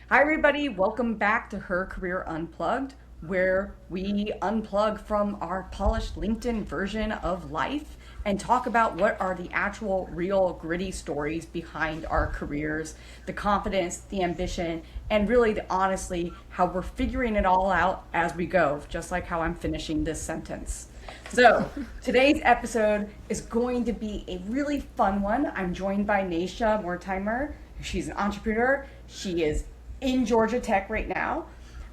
Hi, everybody. Welcome back to Her Career Unplugged, where we unplug from our polished LinkedIn version of life and talk about what are the actual, real, gritty stories behind our careers, the confidence, the ambition, and really, honestly, how we're figuring it all out as we go, just like how I'm finishing this sentence. So, today's episode is going to be a really fun one. I'm joined by Natesha Mortimer. She's an entrepreneur. She is in Georgia Tech right now.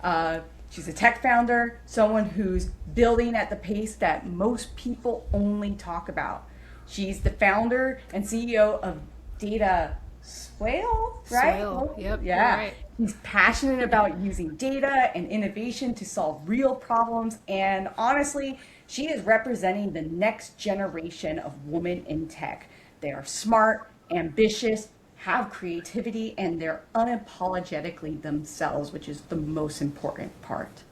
Uh, she's a tech founder, someone who's building at the pace that most people only talk about. She's the founder and CEO of Data Swale, right? Swale. Yep, you're Yeah. right. He's passionate about using data and innovation to solve real problems. And honestly, she is representing the next generation of women in tech. They are smart, ambitious, have creativity, and they're unapologetically themselves, which is the most important part.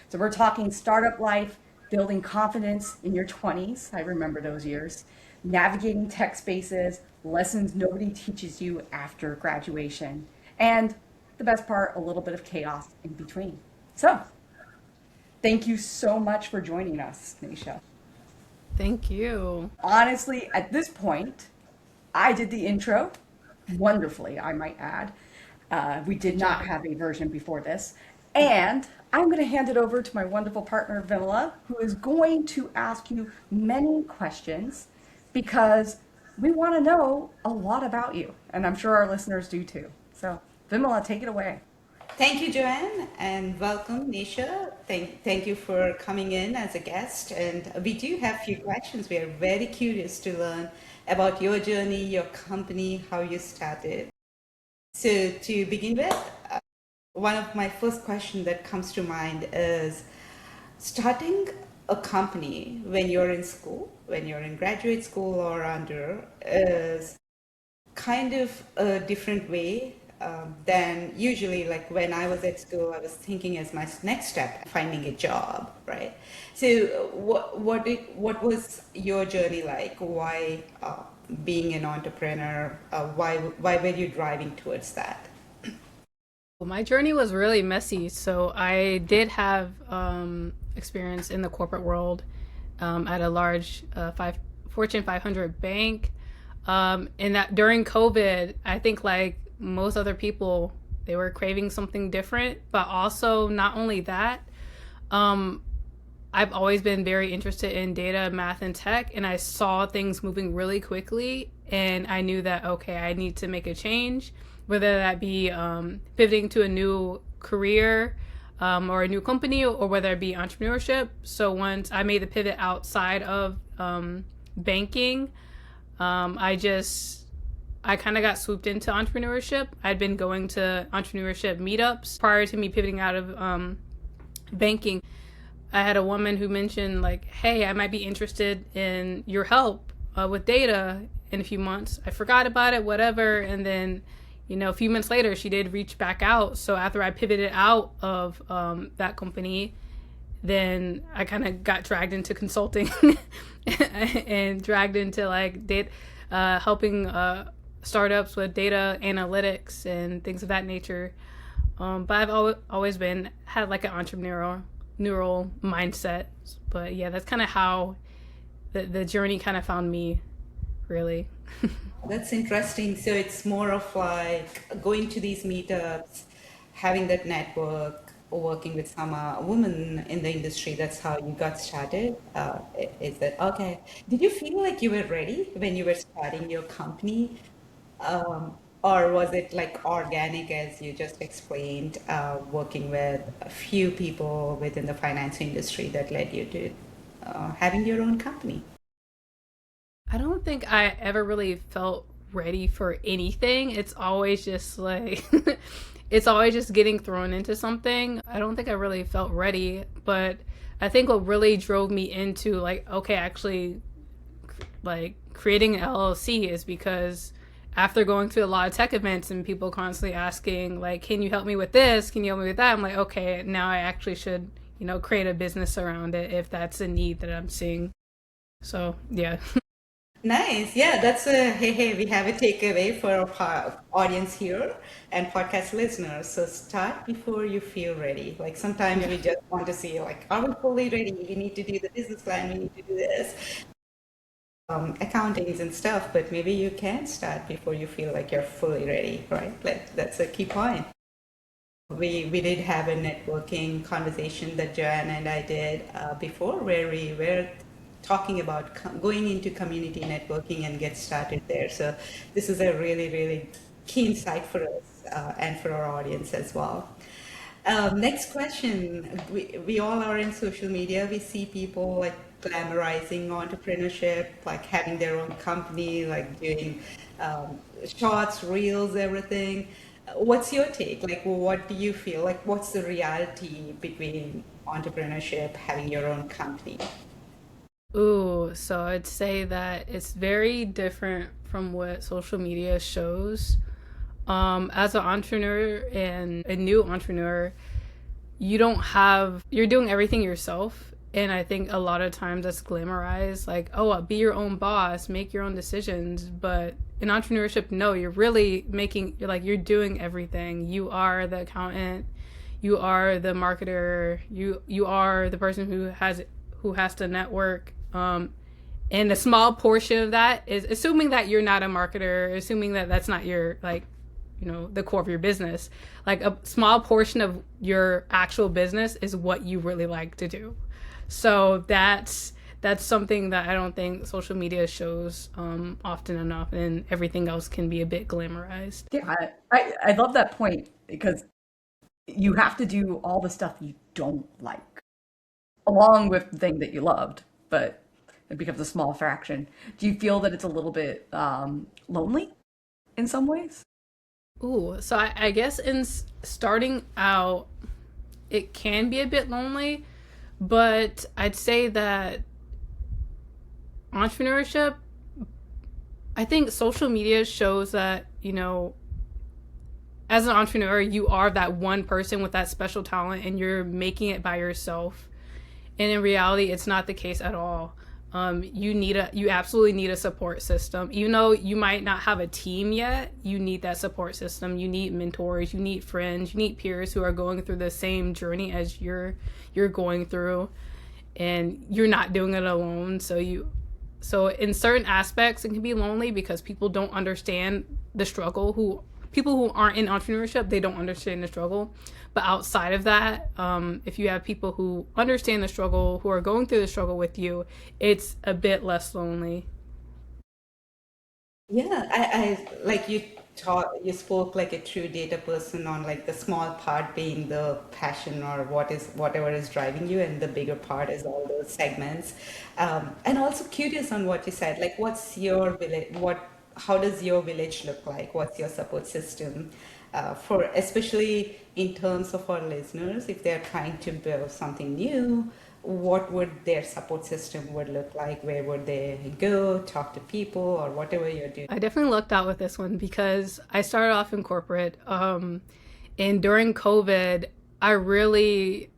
So we're talking startup life, building confidence in your 20s. I remember those years. Navigating tech spaces, lessons nobody teaches you after graduation. And the best part, a little bit of chaos in between. So, thank you so much for joining us, Nisha. Thank you. Honestly, at this point, I did the intro wonderfully, I might add. We did Good not job. have a version before this. And I'm going to hand it over to my wonderful partner, Vimala, who is going to ask you many questions because we want to know a lot about you. And I'm sure our listeners do too. So, Vimala, take it away. Thank you, Joanne, and welcome, Nisha. Thank you for coming in as a guest. And we do have a few questions. We are very curious to learn about your journey, your company, how you started. So, to begin with, one of my first questions that comes to mind is starting a company when you're in school, when you're in graduate school or under, is kind of a different way than usually. Like when I was at school, I was thinking as my next step finding a job, right? So what was your journey like? Why being an entrepreneur? Why were you driving towards that? Well, my journey was really messy. So I did have experience in the corporate world at a large Fortune 500 bank. And that during COVID, I think like most other people, they were craving something different. But also, not only that, um, I've always been very interested in data, math, and tech, and I saw things moving really quickly, and I knew that okay, I need to make a change, whether that be pivoting to a new career or a new company, or whether it be entrepreneurship. So once I made the pivot outside of banking, I kind of got swooped into entrepreneurship. I'd been going to entrepreneurship meetups prior to me pivoting out of banking. I had a woman who mentioned like, "Hey, I might be interested in your help with data in a few months." I forgot about it, whatever, and then, a few months later, she did reach back out. So after I pivoted out of that company, then I kind of got dragged into consulting and dragged into like helping startups with data analytics and things of that nature. But I've always been had like an entrepreneurial neural mindset. But yeah, that's kind of how the journey kind of found me, really. That's interesting. So it's more of like going to these meetups, having that network, working with some women in the industry. That's how you got started. Is that okay? Did you feel like you were ready when you were starting your company? Or was it like organic, as you just explained, working with a few people within the finance industry that led you to having your own company? I don't think I ever really felt ready for anything. It's always just like it's always just getting thrown into something. I don't think I really felt ready, but I think what really drove me into like, okay, actually like creating an LLC is because after going to a lot of tech events and people constantly asking like, can you help me with this, can you help me with that, I'm like, okay, now I actually should create a business around it if that's a need that I'm seeing. So yeah. Nice. Yeah, that's a hey, we have a takeaway for our audience here and podcast listeners. So start before you feel ready. Like sometimes Yeah. we just want to see, like, are we fully ready? We need to do the business plan, we need to do this, accountings and stuff, but maybe you can start before you feel like you're fully ready, right? Like that's a key point. We did have a networking conversation that Joanna and I did before, where we were talking about going into community networking and get started there. So this is a really key insight for us and for our audience as well. Next question. We all are in social media. We see people like glamorizing entrepreneurship, like having their own company, like doing shorts, reels, everything. What's your take? Like, what do you feel? Like, what's the reality between entrepreneurship, having your own company? Ooh, so I'd say that it's very different from what social media shows. As an entrepreneur and a new entrepreneur, you're doing everything yourself. And I think a lot of times that's glamorized, like, oh, be your own boss, make your own decisions. But in entrepreneurship, no, you're doing everything. You are the accountant, you are the marketer, you are the person who has to network. And a small portion of that is assuming that you're not a marketer, assuming that that's not your the core of your business. Like a small portion of your actual business is what you really like to do. So that's something that I don't think social media shows often enough, and everything else can be a bit glamorized. Yeah, I love that point because you have to do all the stuff you don't like, along with the thing that you loved, but it becomes a small fraction. Do you feel that it's a little bit lonely in some ways? Ooh, so I guess starting out, it can be a bit lonely, but I'd say that entrepreneurship, I think social media shows that, as an entrepreneur, you are that one person with that special talent and you're making it by yourself. And in reality, it's not the case at all. You absolutely need a support system. Even though you might not have a team yet, you need that support system. You need mentors, you need friends, you need peers who are going through the same journey as you're going through, and you're not doing it alone. So in certain aspects, it can be lonely because people don't understand the struggle. People who aren't in entrepreneurship, they don't understand the struggle. But outside of that, if you have people who understand the struggle, who are going through the struggle with you, it's a bit less lonely. Yeah, I like you spoke like a true data person on like the small part being the passion or whatever is driving you, and the bigger part is all those segments. And also curious on what you said, like what's your village, how does your village look like? What's your support system? For especially in terms of our listeners, if they're trying to build something new, what would their support system would look like? Where would they go, talk to people, or whatever you're doing? I definitely lucked out with this one because I started off in corporate. And during COVID, I really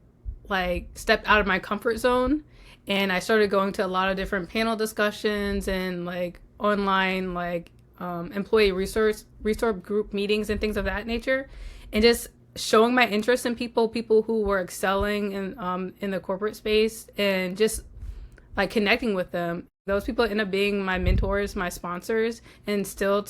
like stepped out of my comfort zone, and I started going to a lot of different panel discussions and like online employee resource group meetings and things of that nature, and just showing my interest in people who were excelling in the corporate space, and just like connecting with them. Those people end up being my mentors, my sponsors, and still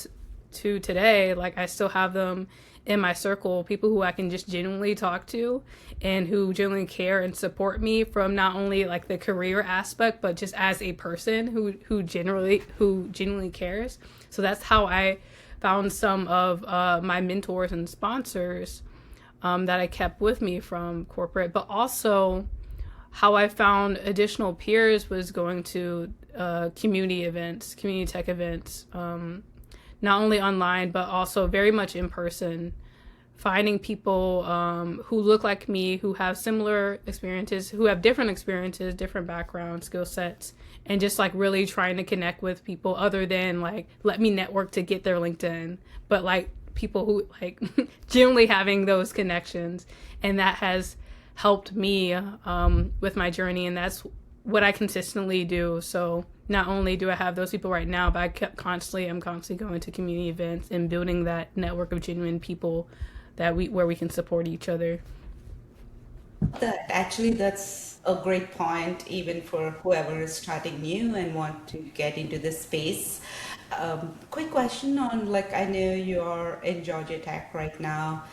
to today, like I still have them in my circle, people who I can just genuinely talk to and who genuinely care and support me from not only like the career aspect, but just as a person who genuinely cares. So that's how I found some of my mentors and sponsors that I kept with me from corporate, but also how I found additional peers was going to community events, community tech events, not only online, but also very much in person. Finding people who look like me, who have similar experiences, who have different experiences, different backgrounds, skill sets, and just like really trying to connect with people other than like, let me network to get their LinkedIn, but like people who like genuinely having those connections. And that has helped me with my journey. And that's what I consistently do. So not only do I have those people right now, but I'm constantly going to community events and building that network of genuine people that where we can support each other. That actually, that's a great point, even for whoever is starting new and want to get into this space. Quick question on, like, I know you're in Georgia Tech right now.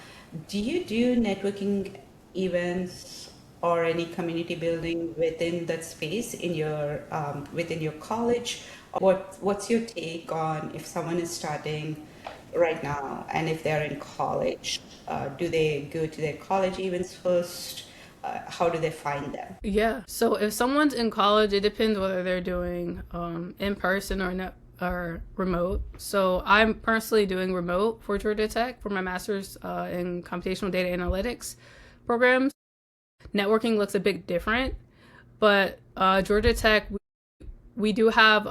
Do you do networking events or any community building within that space in your within your college? What's your take on if someone is starting right now and if they're in college, do they go to their college events first? How do they find them? Yeah. So if someone's in college, it depends whether they're doing in person or remote. So I'm personally doing remote for Georgia Tech for my master's in computational data analytics programs. Networking looks a bit different, but Georgia Tech, we do have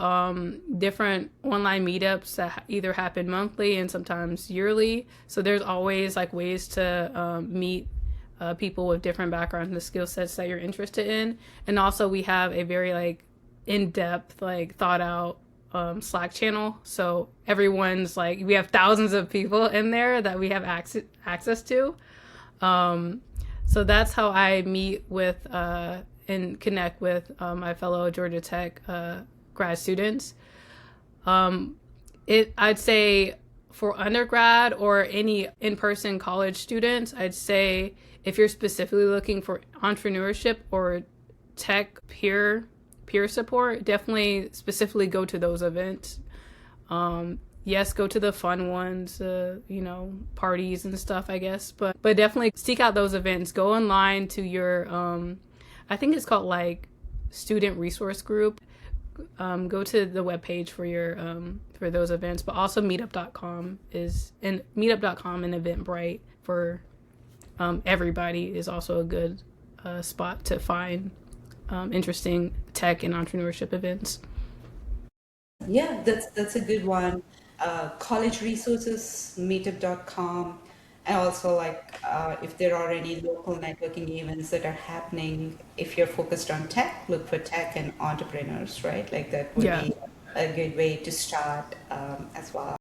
different online meetups that either happen monthly and sometimes yearly. So there's always like ways to meet people with different backgrounds and skill sets that you're interested in. And also we have a very like in-depth, like thought out Slack channel. So everyone's like, we have thousands of people in there that we have access to. So that's how I meet with and connect with my fellow Georgia Tech grad students. I'd say for undergrad or any in-person college students, I'd say if you're specifically looking for entrepreneurship or tech peer support, definitely specifically go to those events. Yes, go to the fun ones, parties and stuff, I guess. But definitely seek out those events. Go online to your, I think it's called like student resource group. Go to the webpage for your for those events. But also meetup.com and Eventbrite for everybody is also a good spot to find interesting tech and entrepreneurship events. Yeah, that's a good one. College resources, meetup.com, and also like if there are any local networking events that are happening, if you're focused on tech, look for tech and entrepreneurs, right? Like that would Yeah. be a good way to start as well.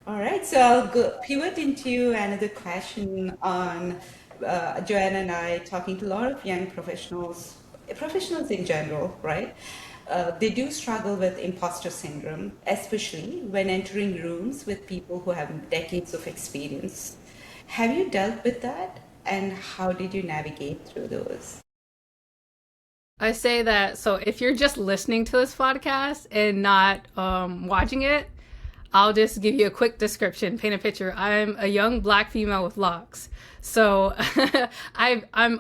All right, so I'll go pivot into another question on Joanna and I talking to a lot of young professionals in general, right? They do struggle with imposter syndrome, especially when entering rooms with people who have decades of experience. Have you dealt with that, and how did you navigate through those? I say that so if you're just listening to this podcast and not watching it, I'll just give you a quick description, paint a picture. I'm a young black female with locks. So I'm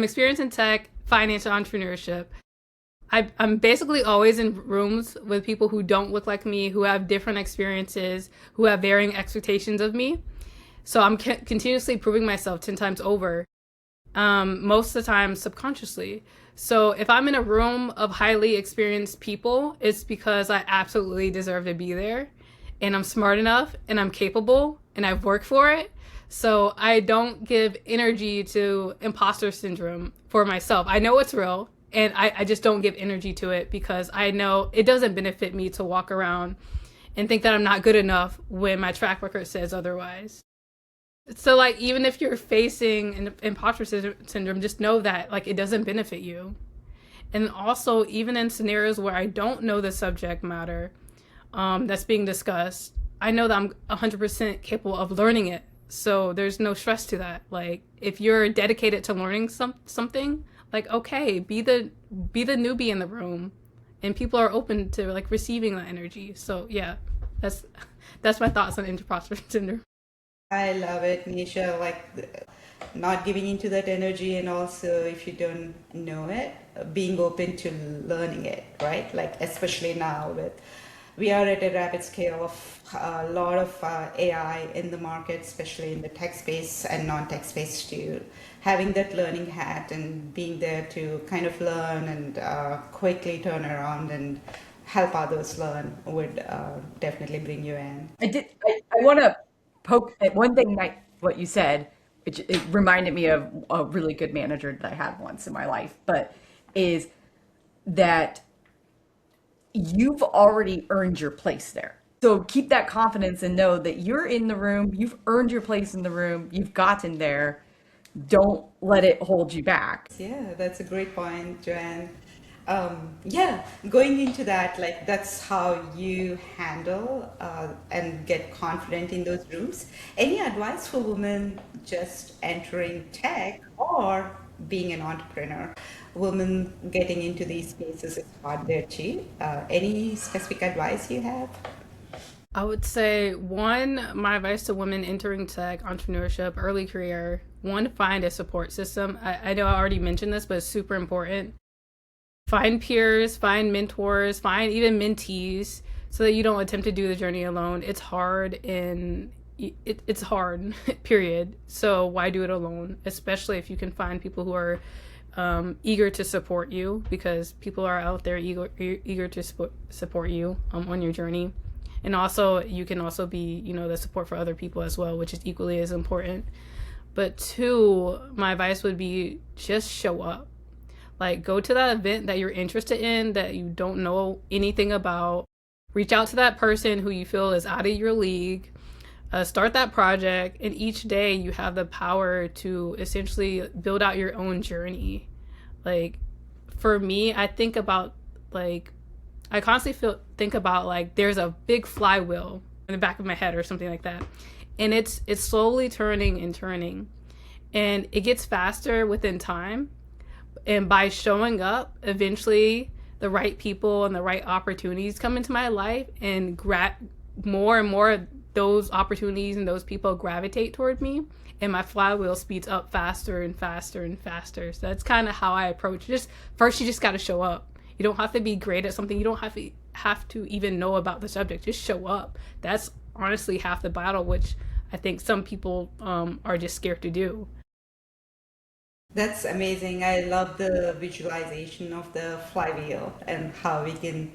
experienced in tech, finance, and entrepreneurship. I'm basically always in rooms with people who don't look like me, who have different experiences, who have varying expectations of me. So I'm continuously proving myself 10 times over, most of the time subconsciously. So if I'm in a room of highly experienced people, it's because I absolutely deserve to be there. And I'm smart enough and I'm capable and I've worked for it. So I don't give energy to imposter syndrome for myself. I know it's real. And I just don't give energy to it because I know it doesn't benefit me to walk around and think that I'm not good enough when my track record says otherwise. So like even if you're facing an imposter syndrome, just know that like it doesn't benefit you. And also even in scenarios where I don't know the subject matter that's being discussed, I know that I'm 100% capable of learning it. So there's no stress to that. Like if you're dedicated to learning something, like okay, be the newbie in the room, and people are open to like receiving that energy. So yeah, that's my thoughts on imposter syndrome. I love it, Nisha. Like not giving into that energy, and also if you don't know it, being open to learning it, right? Like especially now with we are at a rapid scale of a lot of AI in the market, especially in the tech space and non-tech space too. Having that learning hat and being there to kind of learn and quickly turn around and help others learn would definitely bring you in. I want to poke at one thing that what you said, which it reminded me of a really good manager that I had once in my life. But is that you've already earned your place there. So keep that confidence and know that you're in the room, you've earned your place in the room, you've gotten there. Don't let it hold you back. Yeah, that's a great point, Joanne. Yeah, going into that, like that's how you handle and get confident in those rooms. Any advice for women just entering tech or being an entrepreneur? Women getting into these spaces is hard there too. Any specific advice you have? I would say one, my advice to women entering tech, entrepreneurship, early career, one, find a support system. I know I already mentioned this, but it's super important. Find peers, find mentors, find even mentees so that you don't attempt to do the journey alone. It's hard and it's hard, period. So why do it alone? Especially if you can find people who are eager to support you, because people are out there eager to support you on your journey. And also, you can also be, the support for other people as well, which is equally as important. But two, my advice would be just show up. Like, go to that event that you're interested in, that you don't know anything about. Reach out to that person who you feel is out of your league. Start that project, and each day you have the power to essentially build out your own journey. Like, for me, I think about, like, I constantly think about, like, there's a big flywheel in the back of my head or something like that. And it's slowly turning and turning. And it gets faster within time. And by showing up, eventually the right people and the right opportunities come into my life, and more and more of those opportunities and those people gravitate toward me, and my flywheel speeds up faster and faster and faster. So that's kind of how I approach it. Just first, you just got to show up. You don't have to be great at something. You don't have to even know about the subject. Just show up. That's honestly half the battle, which I think some people are just scared to do. That's amazing. I love the visualization of the flywheel and how we can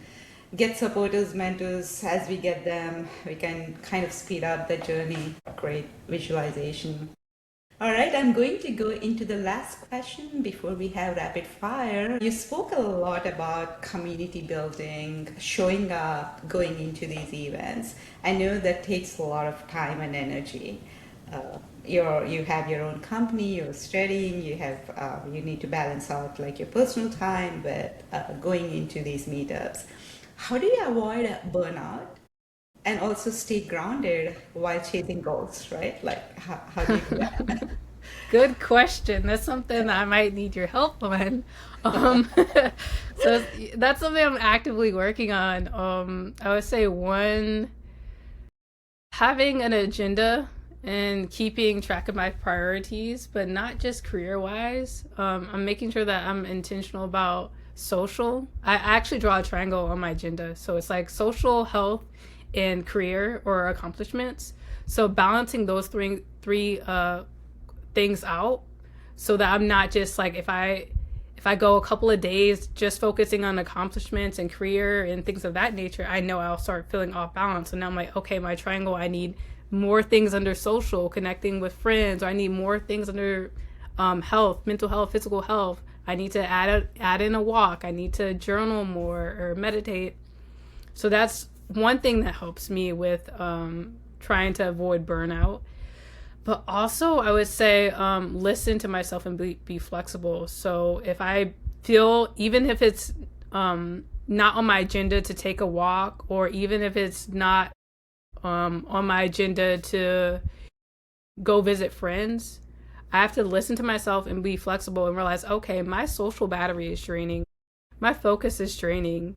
get supporters, mentors as we get them. We can kind of speed up the journey. Great visualization. All right, I'm going to go into the last question before we have rapid fire. You spoke a lot about community building, showing up, going into these events. I know that takes a lot of time and energy. You have your own company, you're studying, you need to balance out like your personal time, but going into these meetups. How do you avoid burnout and also stay grounded while chasing goals, right? Like, how do you do that? Good question. That's something that I might need your help on. Um, so that's something I'm actively working on. I would say one, having an agenda and keeping track of my priorities, but not just career wise. I'm making sure that I'm intentional about social. I actually draw a triangle on my agenda. So it's like social, health, and career or accomplishments. So balancing those three things out, so that I'm not just like, if I go a couple of days just focusing on accomplishments and career and things of that nature, I know I'll start feeling off balance. And now I'm like, okay, my triangle, I need more things under social, connecting with friends, or I need more things under health, mental health, physical health. I need to add in a walk. I need to journal more or meditate. So that's one thing that helps me with trying to avoid burnout. But also, I would say listen to myself and be flexible. So if I feel, even if it's not on my agenda to take a walk, or even if it's not on my agenda to go visit friends, I have to listen to myself and be flexible and realize, okay, my social battery is draining. My focus is draining.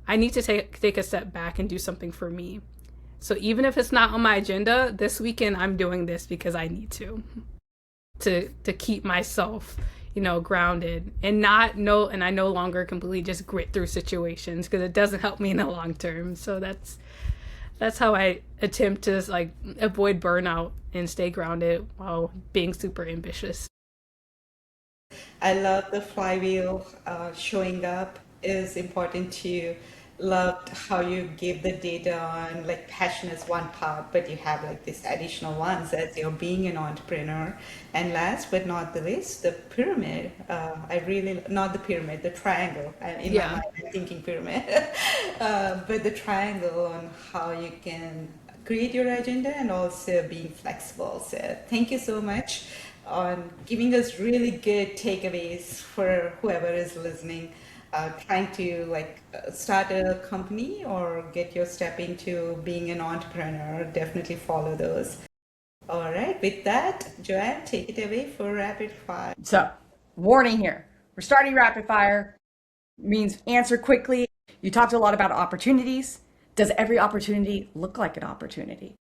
I need to take a step back and do something for me. So even if it's not on my agenda, this weekend I'm doing this because I need to keep myself, grounded and I no longer completely just grit through situations, because it doesn't help me in the long term. So that's how I attempt to like avoid burnout and stay grounded while being super ambitious. I love the flywheel. Showing up is important to loved how you gave the data on like passion is one part, but you have like these additional ones as you're being an entrepreneur. And last but not the least, the pyramid. I really, not the pyramid, the triangle. In my Yeah. mind, I'm thinking pyramid. But the triangle on how you can create your agenda and also being flexible. So thank you so much on giving us really good takeaways for whoever is listening, trying to start a company or get your step into being an entrepreneur. Definitely follow those. All right, with that, Joanne, take it away for rapid fire. So, warning here. We're starting rapid fire. Means answer quickly. You talked a lot about opportunities. Does every opportunity look like an opportunity?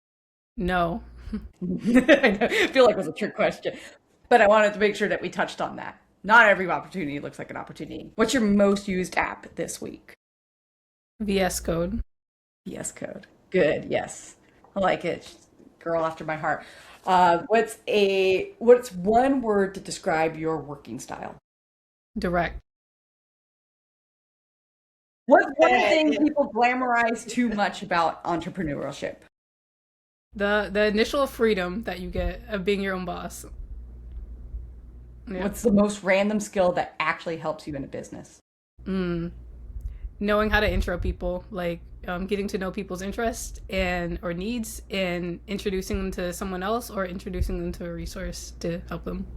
No. I feel like it was a trick question, but I wanted to make sure that we touched on that. Not every opportunity looks like an opportunity. What's your most used app this week? VS Code. VS Code. Good. Yes, I like it. Girl after my heart. What's one word to describe your working style? Direct. What's one thing people glamorize too much about entrepreneurship? The initial freedom that you get of being your own boss. Yeah. What's the most random skill that actually helps you in a business? Knowing how to intro people, like getting to know people's interests and or needs, and introducing them to someone else or introducing them to a resource to help them.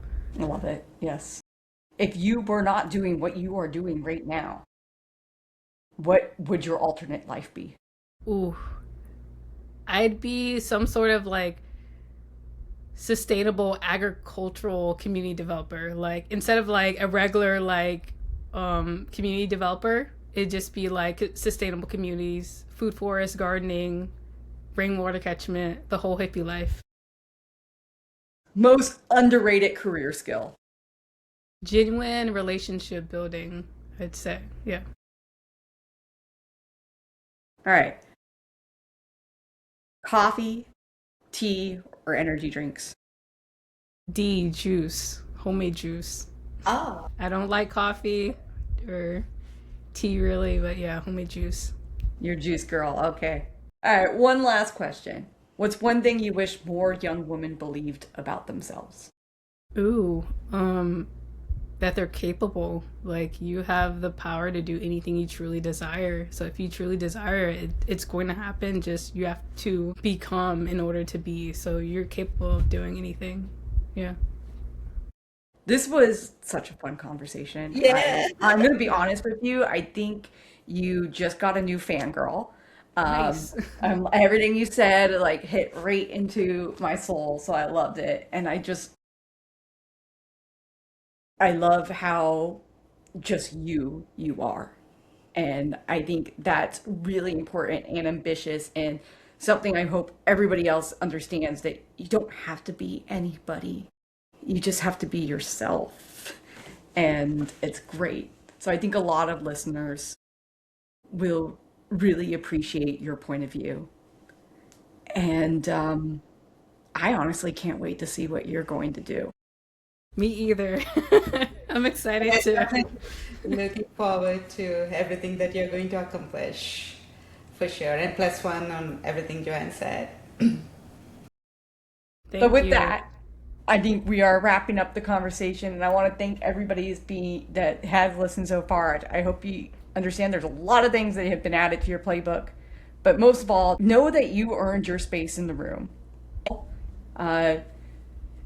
I love it. Yes. If you were not doing what you are doing right now, what would your alternate life be? Ooh, I'd be some sort of like sustainable agricultural community developer. Like instead of like a regular community developer, it'd just be like sustainable communities, food forest, gardening, rainwater catchment, the whole hippie life. Most underrated career skill. Genuine relationship building, I'd say. Yeah. All right. Coffee, tea, or energy drinks? D, juice, homemade juice. Oh, I don't like coffee or tea really, but yeah, homemade juice. You're a juice girl. Okay. All right. One last question. What's one thing you wish more young women believed about themselves? Ooh, that they're capable. Like you have the power to do anything you truly desire. So if you truly desire it, it's going to happen. Just you have to become in order to be. So you're capable of doing anything. Yeah. This was such a fun conversation. yeah. I'm going to be honest with you. I think you just got a new fangirl. Nice. Everything you said like hit right into my soul, so I loved it. And I love how just you are. And I think that's really important and ambitious and something I hope everybody else understands that you don't have to be anybody. You just have to be yourself. And it's great. So I think a lot of listeners will really appreciate your point of view. And I honestly can't wait to see what you're going to do. Me either. I'm excited Yeah, too. definitely looking forward to everything that you're going to accomplish for sure. And plus one on everything Joanne said. But with you. that, I think we are wrapping up the conversation, and I want to thank everybody that has listened so far. I hope you understand there's a lot of things that have been added to your playbook, but most of all, know that you earned your space in the room.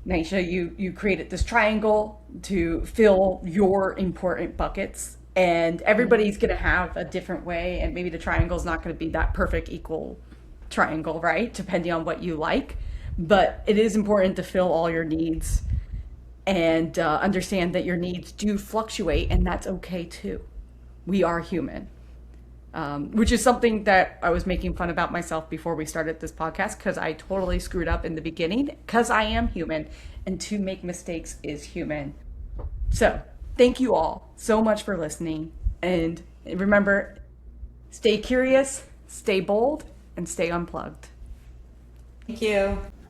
Natesha, you created this triangle to fill your important buckets, and everybody's going to have a different way, and maybe the triangle is not going to be that perfect equal triangle, right? Depending on what you like. But it is important to fill all your needs and understand that your needs do fluctuate, and that's okay too. We are human, which is something that I was making fun about myself before we started this podcast because I totally screwed up in the beginning because I am human, and to make mistakes is human. So thank you all so much for listening. And remember, stay curious, stay bold, and stay unplugged. Thank you.